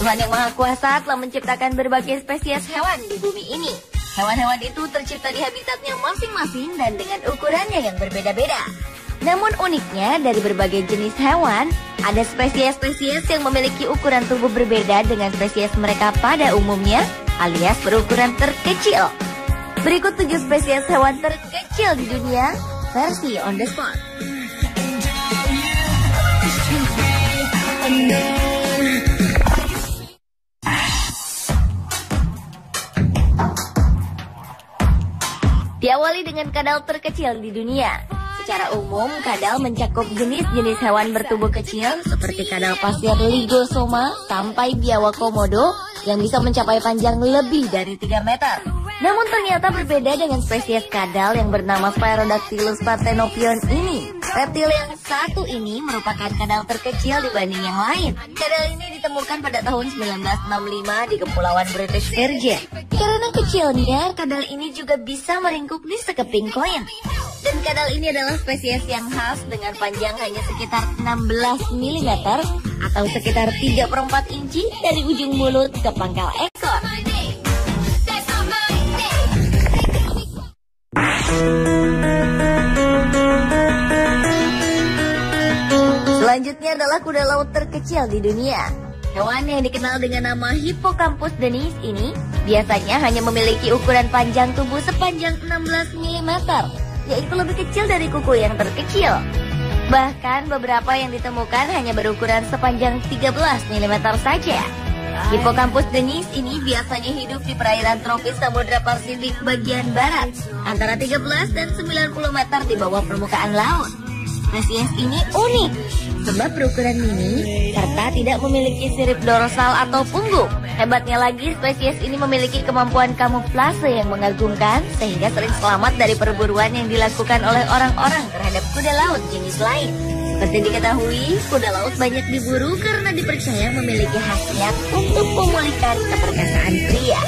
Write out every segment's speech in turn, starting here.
Tuhan Yang Maha Kuasa telah menciptakan berbagai spesies hewan di bumi ini. Hewan-hewan itu tercipta di habitatnya masing-masing dan dengan ukurannya yang berbeda-beda. Namun uniknya dari berbagai jenis hewan, ada spesies-spesies yang memiliki ukuran tubuh berbeda dengan spesies mereka pada umumnya, alias berukuran terkecil. Berikut 7 spesies hewan terkecil di dunia, versi on the spot. Diawali dengan kadal terkecil di dunia. Secara umum, kadal mencakup jenis-jenis hewan bertubuh kecil seperti kadal pasir Lygosoma sampai biawak komodo yang bisa mencapai panjang lebih dari 3 meter. Namun ternyata berbeda dengan spesies kadal yang bernama Sphaerodactylus parthenopion ini. Reptil yang satu ini merupakan kadal terkecil dibanding yang lain. Kadal ini ditemukan pada tahun 1965 di Kepulauan British Virgin. Karena kecilnya, kadal ini juga bisa meringkuk di sekeping koin. Dan kadal ini adalah spesies yang khas dengan panjang hanya sekitar 16 mm atau sekitar 3/4 inci dari ujung mulut ke pangkal ekor. Selanjutnya adalah kuda laut terkecil di dunia. Hewan yang dikenal dengan nama Hippocampus denis ini biasanya hanya memiliki ukuran panjang tubuh sepanjang 16 mm, yaitu lebih kecil dari kuku yang terkecil. Bahkan beberapa yang ditemukan hanya berukuran sepanjang 13 mm saja. Hippocampus denis ini biasanya hidup di perairan tropis Samudra Pasifik bagian barat, antara 13 dan 90 meter di bawah permukaan laut. Spesies ini unik sebab berukuran mini serta tidak memiliki sirip dorsal atau punggung. Hebatnya lagi, spesies ini memiliki kemampuan kamuflase yang mengagumkan sehingga sering selamat dari perburuan yang dilakukan oleh orang-orang terhadap kuda laut jenis lain. Seperti diketahui, kuda laut banyak diburu karena dipercaya memiliki khasiat untuk memulihkan keperkasaan pria.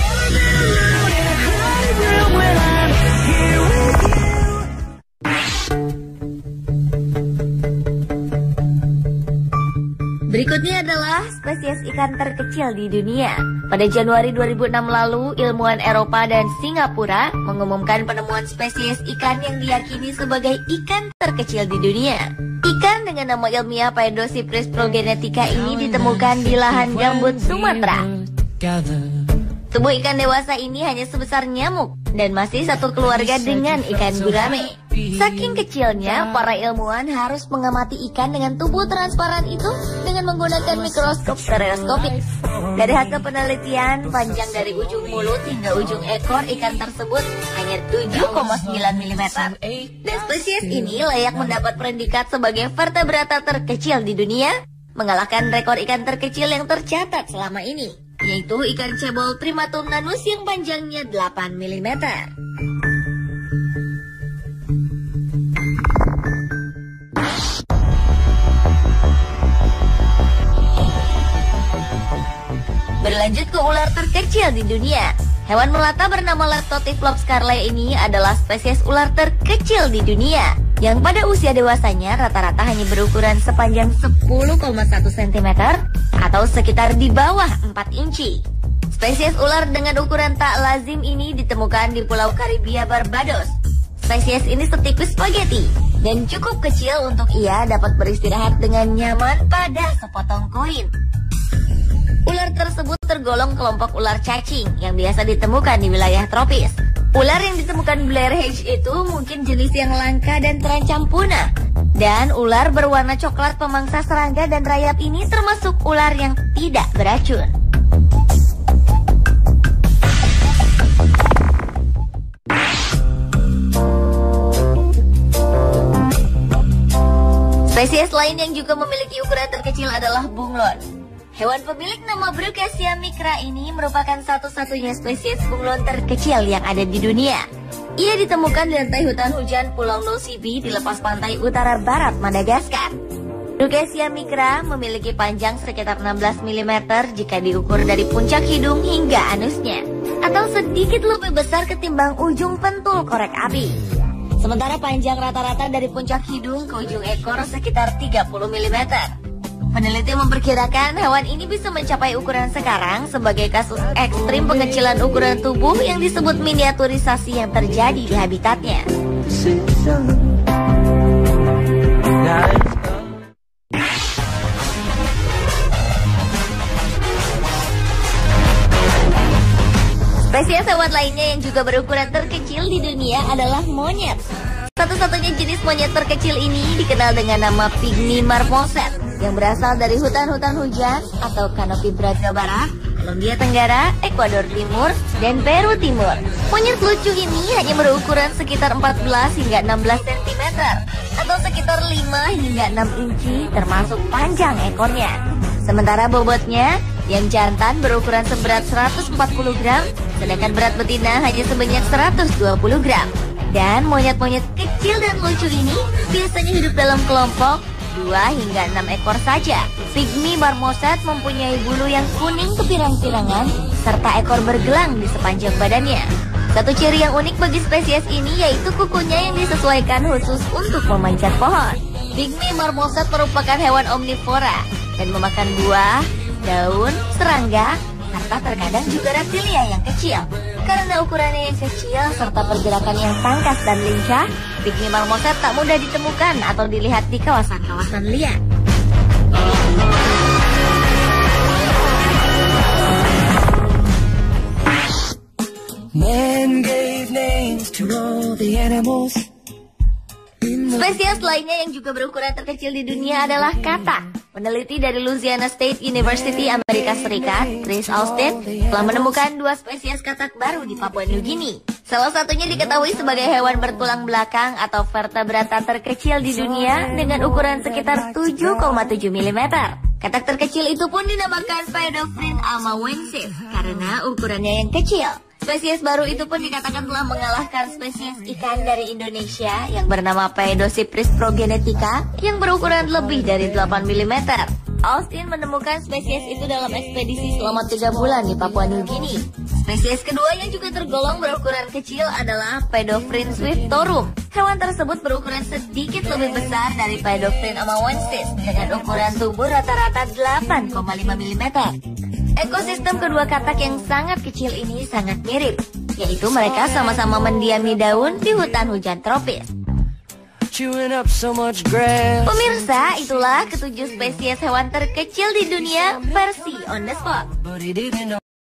Berikutnya adalah spesies ikan terkecil di dunia. Pada Januari 2006 lalu, ilmuwan Eropa dan Singapura mengumumkan penemuan spesies ikan yang diyakini sebagai ikan terkecil di dunia. Ikan dengan nama ilmiah Paedocypris progenetica ini ditemukan di lahan gambut Sumatera. Tubuh ikan dewasa ini hanya sebesar nyamuk dan masih satu keluarga dengan ikan gurame. Saking kecilnya, para ilmuwan harus mengamati ikan dengan tubuh transparan itu dengan menggunakan mikroskop stereoskopik. Dari hasil penelitian, panjang dari ujung mulut hingga ujung ekor ikan tersebut hanya 7,9 mm. Dan spesies ini layak mendapat predikat sebagai vertebrata terkecil di dunia, mengalahkan rekor ikan terkecil yang tercatat selama ini, yaitu ikan cebol Primatum nanus yang panjangnya 8 mm. Berlanjut ke ular terkecil di dunia. Hewan melata bernama Leptotyphlops carlei ini adalah spesies ular terkecil di dunia, yang pada usia dewasanya rata-rata hanya berukuran sepanjang 10,1 cm atau sekitar di bawah 4 inci. Spesies ular dengan ukuran tak lazim ini ditemukan di Pulau Karibia, Barbados. Spesies ini setipis spaghetti dan cukup kecil untuk ia dapat beristirahat dengan nyaman pada sepotong koin. Ular tersebut tergolong kelompok ular cacing yang biasa ditemukan di wilayah tropis. Ular yang ditemukan Blair Hedge itu mungkin jenis yang langka dan terancam punah. Dan ular berwarna coklat pemangsa serangga dan rayap ini termasuk ular yang tidak beracun. Spesies lain yang juga memiliki ukuran terkecil adalah bunglon. Hewan pemilik nama Brookesia micra ini merupakan satu-satunya spesies bunglon terkecil yang ada di dunia. Ia ditemukan di lantai hutan hujan Pulau Nossi-Be di lepas pantai utara barat Madagaskar. Brookesia micra memiliki panjang sekitar 16 mm jika diukur dari puncak hidung hingga anusnya, atau sedikit lebih besar ketimbang ujung pentul korek api. Sementara panjang rata-rata dari puncak hidung ke ujung ekor sekitar 30 mm. Peneliti memperkirakan hewan ini bisa mencapai ukuran sekarang sebagai kasus ekstrim pengecilan ukuran tubuh yang disebut miniaturisasi yang terjadi di habitatnya. Spesies hewan lainnya yang juga berukuran terkecil di dunia adalah monyet. Satu-satunya jenis monyet terkecil ini dikenal dengan nama Pygmy marmoset yang berasal dari hutan-hutan hujan atau kanopi Braga Barat, Kolombia Tenggara, Ekuador Timur, dan Peru Timur. Monyet lucu ini hanya berukuran sekitar 14 hingga 16 cm atau sekitar 5 hingga 6 inci termasuk panjang ekornya. Sementara bobotnya yang jantan berukuran seberat 140 gram, sedangkan berat betina hanya sebanyak 120 gram. Dan monyet-monyet kecil dan lucu ini biasanya hidup dalam kelompok 2 hingga 6 ekor saja. Pygmy marmoset mempunyai bulu yang kuning kepirang-pirangan serta ekor bergelang di sepanjang badannya. Satu ciri yang unik bagi spesies ini yaitu kukunya yang disesuaikan khusus untuk memanjat pohon. Pygmy marmoset merupakan hewan omnivora dan memakan buah, daun, serangga, serta terkadang juga reptilia yang kecil. Karena ukurannya yang kecil serta pergerakan yang tangkas dan lincah, Pygmy marmoset tak mudah ditemukan atau dilihat di kawasan-kawasan liar. Man gave names to all the animals. Spesies lainnya yang juga berukuran terkecil di dunia adalah katak. Peneliti dari Louisiana State University Amerika Serikat, Chris Austin, telah menemukan 2 spesies katak baru di Papua New Guinea. Salah satunya diketahui sebagai hewan bertulang belakang atau vertebrata terkecil di dunia dengan ukuran sekitar 7,7 mm. Katak terkecil itu pun dinamakan Paedophryne amawensis karena ukurannya yang kecil. Spesies baru itu pun dikatakan telah mengalahkan spesies ikan dari Indonesia yang bernama Paedocypris progenetica yang berukuran lebih dari 8 mm. Austin menemukan spesies itu dalam ekspedisi selama 3 bulan di Papua New Guinea. Spesies kedua yang juga tergolong berukuran kecil adalah Paedophryne swiftorum. Hewan tersebut berukuran sedikit lebih besar dari Paedophryne amawensis dengan ukuran tubuh rata-rata 8,5 mm. Ekosistem kedua katak yang sangat kecil ini sangat mirip, yaitu mereka sama-sama mendiami daun di hutan hujan tropis. Pemirsa, itulah ke-7 spesies hewan terkecil di dunia versi On The Spot.